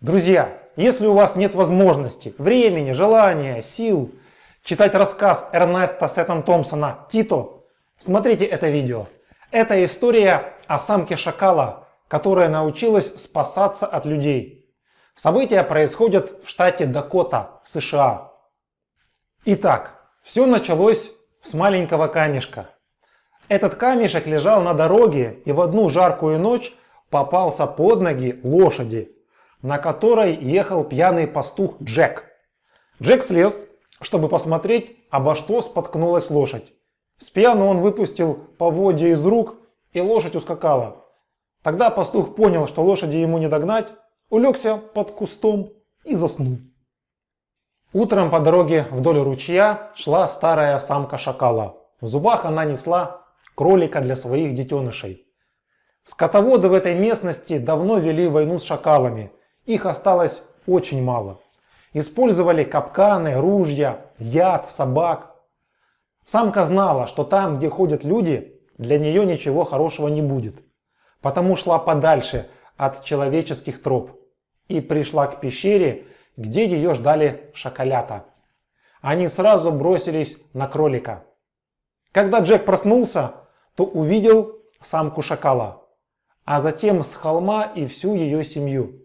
Друзья, если у вас нет возможности, времени, желания, сил читать рассказ Эрнеста Сеттон Томпсона «Тито», смотрите это видео. Это история о самке шакала, которая научилась спасаться от людей. События происходят в штате Дакота, США. Итак, все началось с маленького камешка. Этот камешек лежал на дороге и в одну жаркую ночь попался под ноги лошади, на которой ехал пьяный пастух Джек. Джек слез, чтобы посмотреть, обо что споткнулась лошадь. С пьяну он выпустил поводья из рук, и лошадь ускакала. Тогда пастух понял, что лошади ему не догнать, улегся под кустом и заснул. Утром по дороге вдоль ручья шла старая самка шакала. В зубах она несла кролика для своих детенышей. Скотоводы в этой местности давно вели войну с шакалами. Их осталось очень мало. Использовали капканы, ружья, яд, собак. Самка знала, что там, где ходят люди, для нее ничего хорошего не будет. Потому шла подальше от человеческих троп и пришла к пещере, где ее ждали шакалята. Они сразу бросились на кролика. Когда Джек проснулся, то увидел самку шакала, а затем с холма и всю ее семью.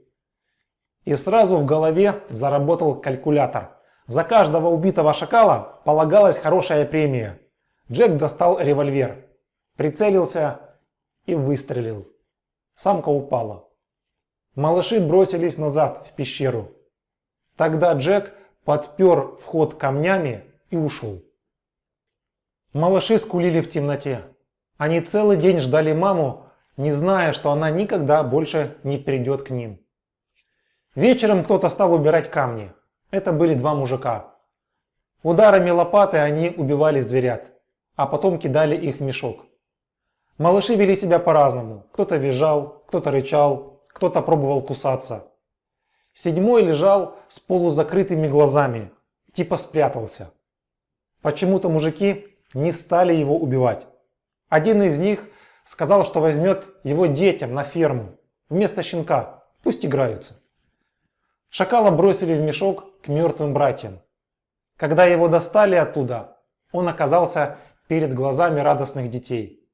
И сразу в голове заработал калькулятор. За каждого убитого шакала полагалась хорошая премия. Джек достал револьвер, прицелился и выстрелил. Самка упала. Малыши бросились назад в пещеру. Тогда Джек подпер вход камнями и ушел. Малыши скулили в темноте. Они целый день ждали маму, не зная, что она никогда больше не придет к ним. Вечером кто-то стал убирать камни. Это были два мужика. Ударами лопаты они убивали зверят, а потом кидали их в мешок. Малыши вели себя по-разному. Кто-то визжал, кто-то рычал, кто-то пробовал кусаться. Седьмой лежал с полузакрытыми глазами, типа спрятался. Почему-то мужики не стали его убивать. Один из них сказал, что возьмет его детям на ферму вместо щенка, пусть играются. Шакала бросили в мешок к мертвым братьям. Когда его достали оттуда, он оказался перед глазами радостных детей.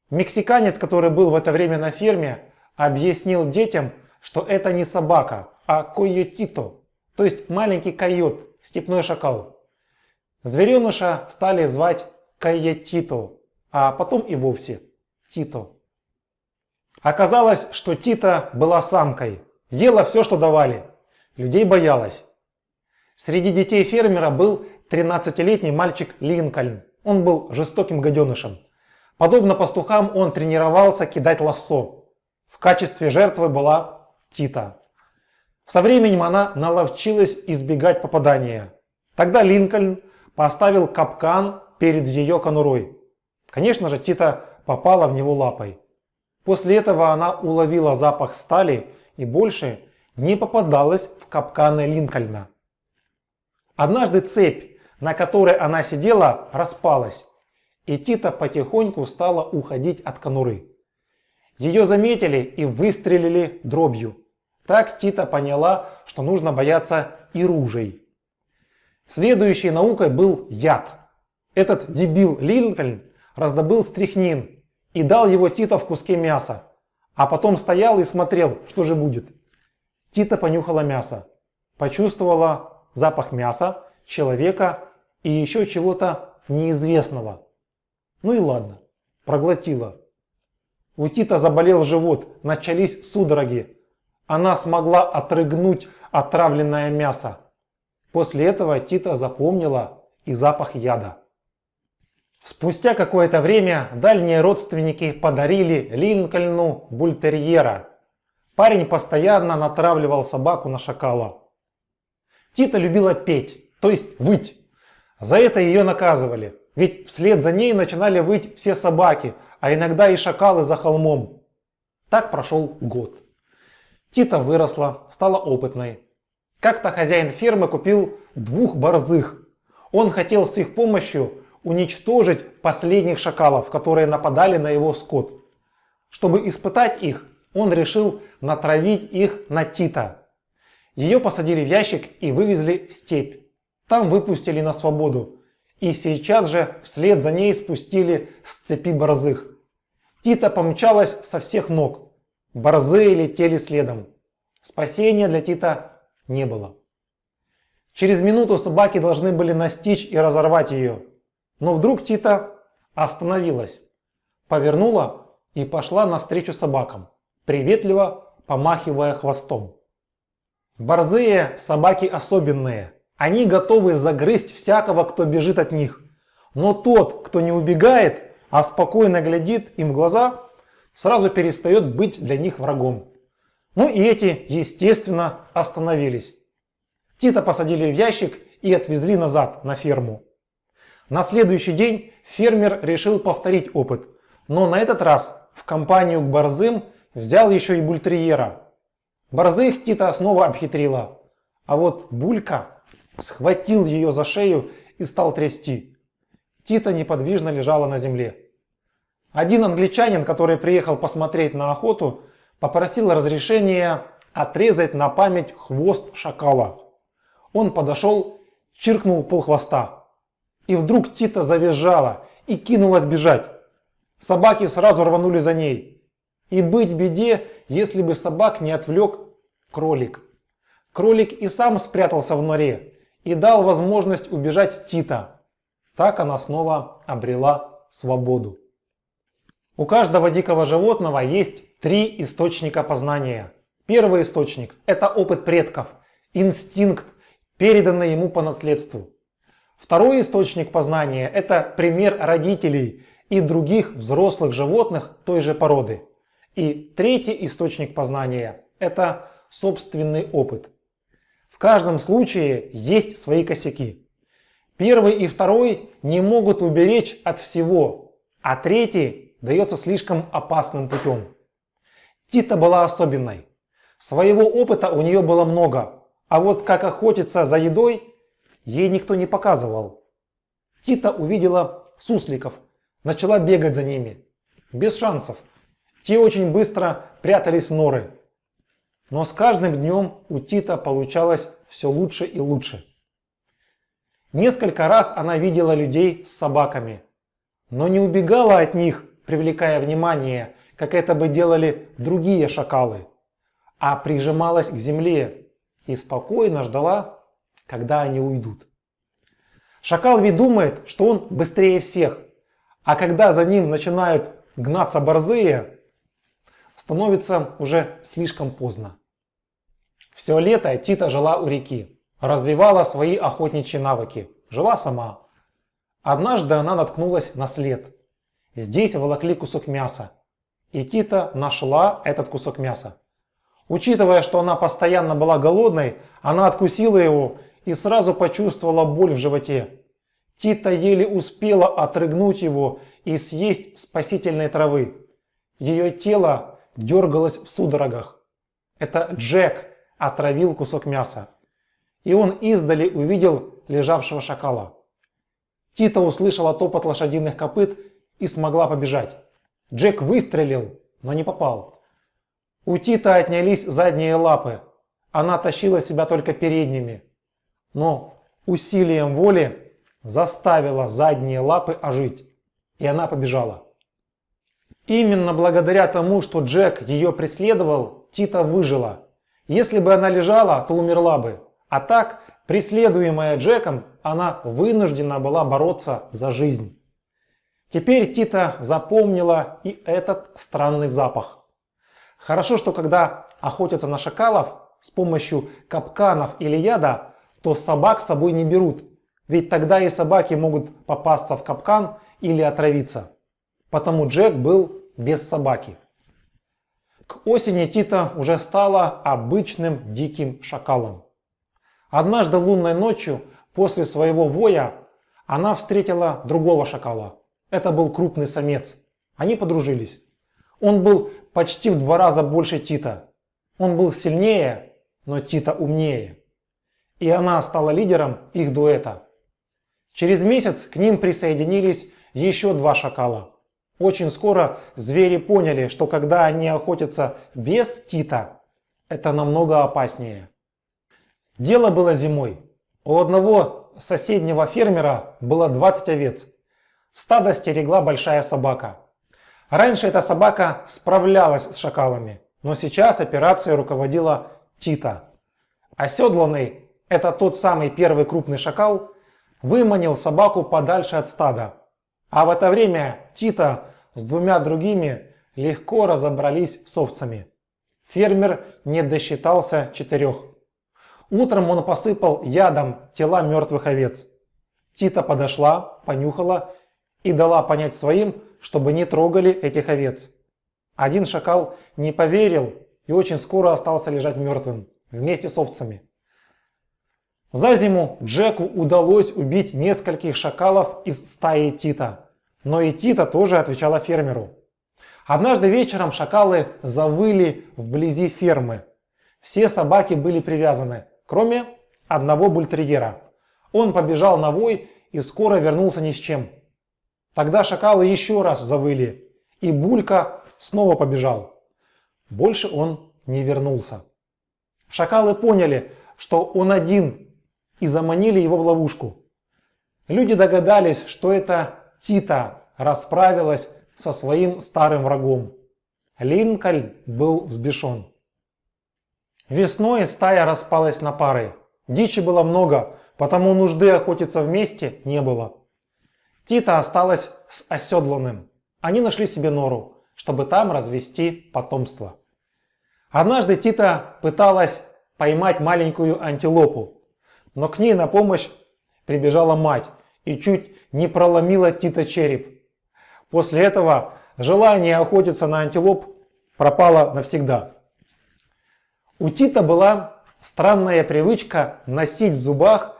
Мексиканец, который был в это время на ферме, объяснил детям, что это не собака, а койотито, то есть маленький койот, степной шакал. Звереныша стали звать койотито, а потом и вовсе Тито. Оказалось, что Тита была самкой, ела все, что давали, людей боялась. Среди детей фермера был 13-летний мальчик Линкольн, он был жестоким гаденышем. Подобно пастухам он тренировался кидать лассо. В качестве жертвы была Тита. Со временем она наловчилась избегать попадания. Тогда Линкольн поставил капкан перед ее конурой. Конечно же, Тита попала в него лапой. После этого она уловила запах стали и больше не попадалась в капканы Линкольна. Однажды цепь, на которой она сидела, распалась, и Тита потихоньку стала уходить от конуры. Ее заметили и выстрелили дробью. Так Тита поняла, что нужно бояться и ружей. Следующей наукой был яд. Этот дебил Линкольн раздобыл стрихнин и дал его Тита в куске мяса, а потом стоял и смотрел, что же будет. Тита понюхала мясо, почувствовала запах мяса, человека и еще чего-то неизвестного. Ну и ладно, проглотила. У Тита заболел живот, начались судороги. Она смогла отрыгнуть отравленное мясо. После этого Тита запомнила и запах яда. Спустя какое-то время дальние родственники подарили Линкольну бультерьера. Парень постоянно натравливал собаку на шакала. Тита любила петь, то есть выть. За это ее наказывали, ведь вслед за ней начинали выть все собаки, а иногда и шакалы за холмом. Так прошел год. Тита выросла, стала опытной. Как-то хозяин фермы купил 2 борзых. Он хотел с их помощью уничтожить последних шакалов, которые нападали на его скот. Чтобы испытать их, он решил натравить их на Тита. Ее посадили в ящик и вывезли в степь. Там выпустили на свободу. И сейчас же вслед за ней спустили с цепи борзых. Тита помчалась со всех ног. Борзые летели следом. Спасения для Тита не было. Через минуту собаки должны были настичь и разорвать ее. Но вдруг Тита остановилась, повернула и пошла навстречу собакам, приветливо помахивая хвостом. Борзые собаки особенные. Они готовы загрызть всякого, кто бежит от них. Но тот, кто не убегает, а спокойно глядит им в глаза, сразу перестает быть для них врагом. Ну и эти, естественно, остановились. Тита посадили в ящик и отвезли назад на ферму. На следующий день фермер решил повторить опыт, но на этот раз в компанию к борзым взял еще и бультерьера. Борзых Тита снова обхитрила, а вот Булька схватил ее за шею и стал трясти. Тита неподвижно лежала на земле. Один англичанин, который приехал посмотреть на охоту, попросил разрешения отрезать на память хвост шакала. Он подошел, чиркнул полхвоста. И вдруг Тита завизжала и кинулась бежать. Собаки сразу рванули за ней. И быть беде, если бы собак не отвлек кролик. Кролик и сам спрятался в норе и дал возможность убежать Тита. Так она снова обрела свободу. У каждого дикого животного есть 3 источника познания. Первый источник – это опыт предков, инстинкт, переданный ему по наследству. Второй источник познания – это пример родителей и других взрослых животных той же породы. И третий источник познания – это собственный опыт. В каждом случае есть свои косяки. Первый и второй не могут уберечь от всего, а третий дается слишком опасным путем. Тита была особенной. Своего опыта у нее было много, а вот как охотиться за едой ей никто не показывал. Тита увидела сусликов, начала бегать за ними. Без шансов. Те очень быстро прятались в норы. Но с каждым днем у Тита получалось все лучше и лучше. Несколько раз она видела людей с собаками, но не убегала от них, привлекая внимание, как это бы делали другие шакалы, а прижималась к земле и спокойно ждала, когда они уйдут. Шакал ведь думает, что он быстрее всех, а когда за ним начинают гнаться борзые, становится уже слишком поздно. Все лето Тита жила у реки, развивала свои охотничьи навыки, жила сама. Однажды она наткнулась на след. Здесь волокли кусок мяса, и Тита нашла этот кусок мяса. Учитывая, что она постоянно была голодной, она откусила его и сразу почувствовала боль в животе. Тита еле успела отрыгнуть его и съесть спасительной травы. Ее тело дергалось в судорогах. Это Джек отравил кусок мяса. И он издали увидел лежавшего шакала. Тита услышала топот лошадиных копыт и смогла побежать. Джек выстрелил, но не попал. У Тита отнялись задние лапы. Она тащила себя только передними. Но усилием воли заставила задние лапы ожить. И она побежала. Именно благодаря тому, что Джек ее преследовал, Тита выжила. Если бы она лежала, то умерла бы. А так, преследуемая Джеком, она вынуждена была бороться за жизнь. Теперь Тита запомнила и этот странный запах. Хорошо, что когда охотятся на шакалов с помощью капканов или яда, то собак с собой не берут. Ведь тогда и собаки могут попасться в капкан или отравиться. Потому Джек был без собаки. К осени Тита уже стала обычным диким шакалом. Однажды лунной ночью после своего воя она встретила другого шакала. Это был крупный самец. Они подружились. Он был почти в 2 раза больше Тита. Он был сильнее, но Тита умнее. И она стала лидером их дуэта. Через месяц к ним присоединились еще 2 шакала. Очень скоро звери поняли, что когда они охотятся без Тита, это намного опаснее. Дело было зимой. У одного соседнего фермера было 20 овец. Стадо стерегла большая собака. Раньше эта собака справлялась с шакалами, но сейчас операцией руководила Тита. Оседланный, это тот самый первый крупный шакал, выманил собаку подальше от стада. А в это время Тита с двумя другими легко разобрались с овцами. Фермер не досчитался 4. Утром он посыпал ядом тела мертвых овец. Тита подошла, понюхала и дала понять своим, чтобы не трогали этих овец. Один шакал не поверил и очень скоро остался лежать мертвым вместе с овцами. За зиму Джеку удалось убить нескольких шакалов из стаи Тита, но и Тита тоже отвечала фермеру. Однажды вечером шакалы завыли вблизи фермы. Все собаки были привязаны, кроме одного бультерьера. Он побежал на вой и скоро вернулся ни с чем. Тогда шакалы еще раз завыли, и Булька снова побежал. Больше он не вернулся. Шакалы поняли, что он один, и заманили его в ловушку. Люди догадались, что это Тита расправилась со своим старым врагом. Линкольн был взбешен. Весной стая распалась на пары. Дичи было много, потому нужды охотиться вместе не было. Тита осталась с оседланным. Они нашли себе нору, чтобы там развести потомство. Однажды Тита пыталась поймать маленькую антилопу, но к ней на помощь прибежала мать и чуть не проломила Тита череп. После этого желание охотиться на антилоп пропало навсегда. У Тита была странная привычка носить в зубах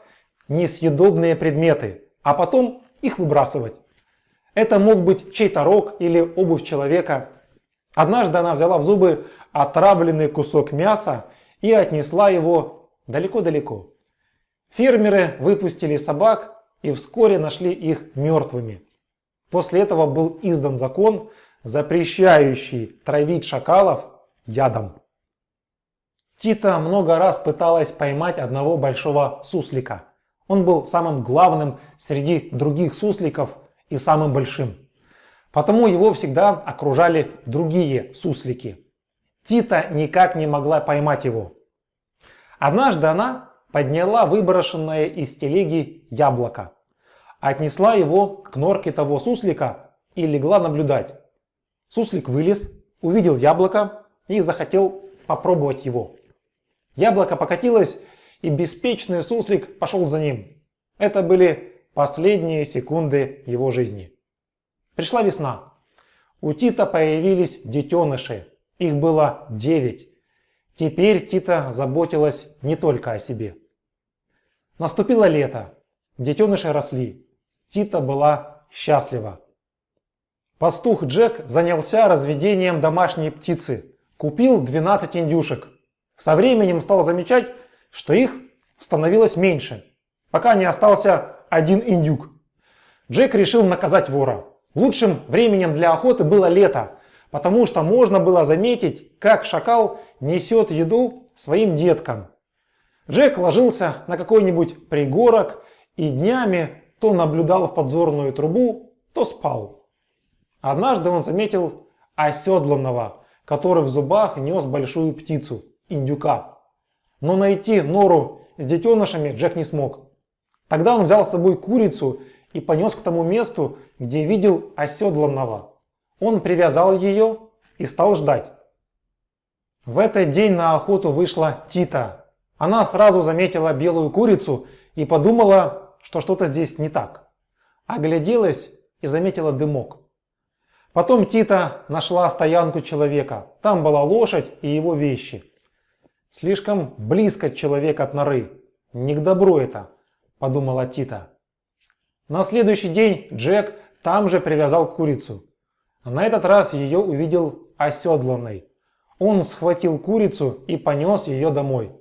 несъедобные предметы, а потом их выбрасывать. Это мог быть чей-то рог или обувь человека. Однажды она взяла в зубы отравленный кусок мяса и отнесла его далеко-далеко. Фермеры выпустили собак и вскоре нашли их мертвыми. После этого был издан закон, запрещающий травить шакалов ядом. Тита много раз пыталась поймать одного большого суслика. Он был самым главным среди других сусликов и самым большим. Потому его всегда окружали другие суслики. Тита никак не могла поймать его. Однажды она подняла выброшенное из телеги яблоко, отнесла его к норке того суслика и легла наблюдать. Суслик вылез, увидел яблоко и захотел попробовать его. Яблоко покатилось, и беспечный суслик пошел за ним. Это были последние секунды его жизни. Пришла весна. У Тита появились детеныши. Их было 9. Теперь Тита заботилась не только о себе. Наступило лето. Детеныши росли. Тита была счастлива. Пастух Джек занялся разведением домашней птицы. Купил 12 индюшек. Со временем стал замечать, что их становилось меньше, пока не остался один индюк. Джек решил наказать вора. Лучшим временем для охоты было лето, потому что можно было заметить, как шакал несет еду своим деткам. Джек ложился на какой-нибудь пригорок и днями то наблюдал в подзорную трубу, то спал. Однажды он заметил оседланного, который в зубах нес большую птицу, индюка. Но найти нору с детенышами Джек не смог. Тогда он взял с собой курицу и понес к тому месту, где видел оседланного. Он привязал ее и стал ждать. В этот день на охоту вышла Тита. Она сразу заметила белую курицу и подумала, что что-то здесь не так. Огляделась и заметила дымок. Потом Тита нашла стоянку человека. Там была лошадь и его вещи. Слишком близко человек от норы. Не к добру это, подумала Тита. На следующий день Джек там же привязал курицу. На этот раз ее увидел оседланный. Он схватил курицу и понес ее домой.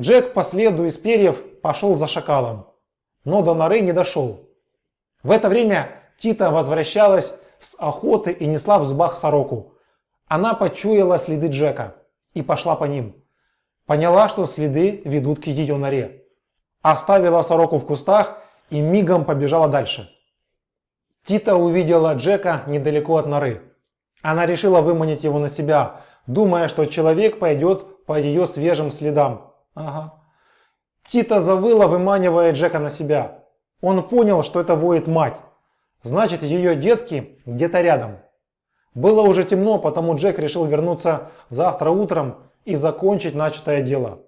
Джек по следу из перьев пошел за шакалом, но до норы не дошел. В это время Тита возвращалась с охоты и несла в зубах сороку. Она почуяла следы Джека и пошла по ним. Поняла, что следы ведут к ее норе. Оставила сороку в кустах и мигом побежала дальше. Тита увидела Джека недалеко от норы. Она решила выманить его на себя, думая, что человек пойдет по ее свежим следам. Ага. Тита завыла, выманивая Джека на себя. Он понял, что это воет мать. Значит, ее детки где-то рядом. Было уже темно, потому Джек решил вернуться завтра утром и закончить начатое дело.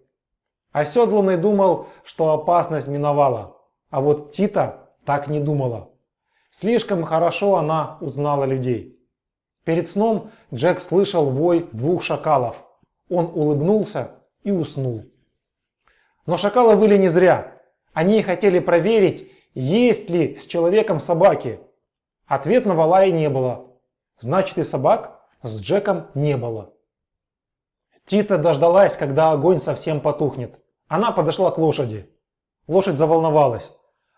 Оседланный думал, что опасность миновала, а вот Тита так не думала. Слишком хорошо она узнала людей. Перед сном Джек слышал вой 2 шакалов. Он улыбнулся и уснул. Но шакалы выли не зря. Они хотели проверить, есть ли с человеком собаки. Ответного лая не было. Значит, и собак с Джеком не было. Тита дождалась, когда огонь совсем потухнет. Она подошла к лошади. Лошадь заволновалась.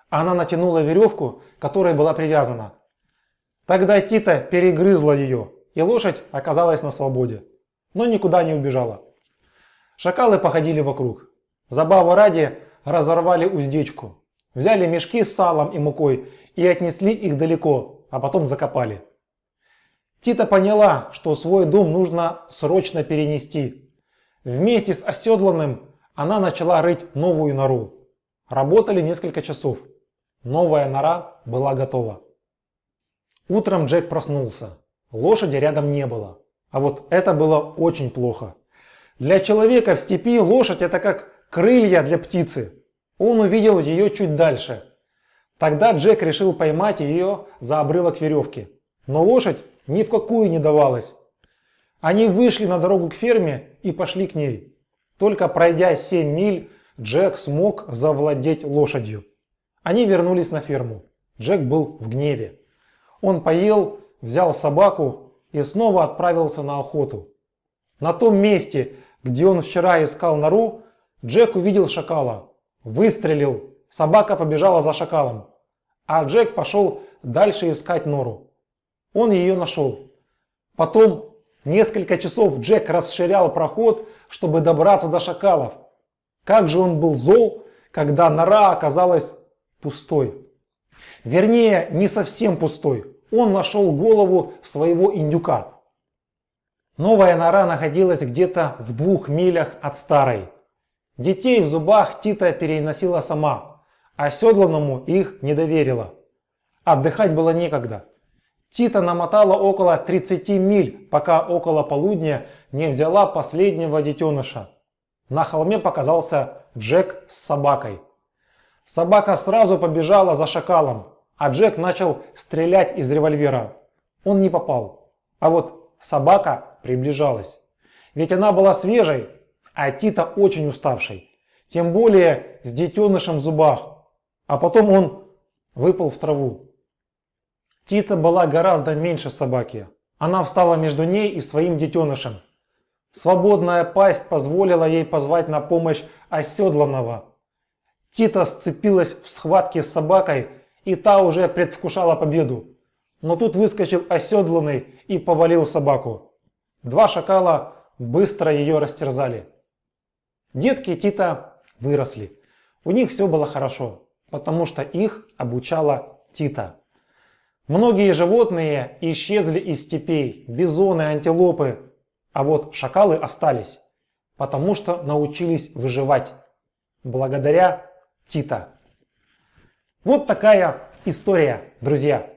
Она натянула веревку, которой была привязана. Тогда Тита перегрызла ее, и лошадь оказалась на свободе. Но никуда не убежала. Шакалы походили вокруг. Забавы ради разорвали уздечку. Взяли мешки с салом и мукой и отнесли их далеко, а потом закопали. Тита поняла, что свой дом нужно срочно перенести. Вместе с оседланным она начала рыть новую нору. Работали несколько часов. Новая нора была готова. Утром Джек проснулся. Лошади рядом не было. А вот это было очень плохо. Для человека в степи лошадь это как крылья для птицы. Он увидел ее чуть дальше. Тогда Джек решил поймать ее за обрывок веревки. Но лошадь ни в какую не давалась. Они вышли на дорогу к ферме и пошли к ней. Только пройдя 7 миль, Джек смог завладеть лошадью. Они вернулись на ферму. Джек был в гневе. Он поел, взял собаку и снова отправился на охоту. На том месте, где он вчера искал нору, Джек увидел шакала. Выстрелил, собака побежала за шакалом. А Джек пошел дальше искать нору. Он ее нашел. Потом несколько часов Джек расширял проход, чтобы добраться до шакалов. Как же он был зол, когда нора оказалась пустой. Вернее, не совсем пустой. Он нашел голову своего индюка. Новая нора находилась где-то в 2 милях от старой. Детей в зубах Тита переносила сама, а оседланному их не доверила. Отдыхать было некогда. Тита намотала около 30 миль, пока около полудня не взяла последнего детеныша. На холме показался Джек с собакой. Собака сразу побежала за шакалом, а Джек начал стрелять из револьвера. Он не попал. А вот собака приближалась. Ведь она была свежей, а Тита очень уставшей. Тем более с детенышем в зубах. А потом он выпал в траву. Тита была гораздо меньше собаки. Она встала между ней и своим детенышем. Свободная пасть позволила ей позвать на помощь оседланного. Тита сцепилась в схватке с собакой, и та уже предвкушала победу. Но тут выскочил оседланный и повалил собаку. 2 шакала быстро ее растерзали. Детки Тита выросли. У них все было хорошо, потому что их обучала Тита. Многие животные исчезли из степей, бизоны, антилопы, а вот шакалы остались, потому что научились выживать благодаря Тита. Вот такая история, друзья.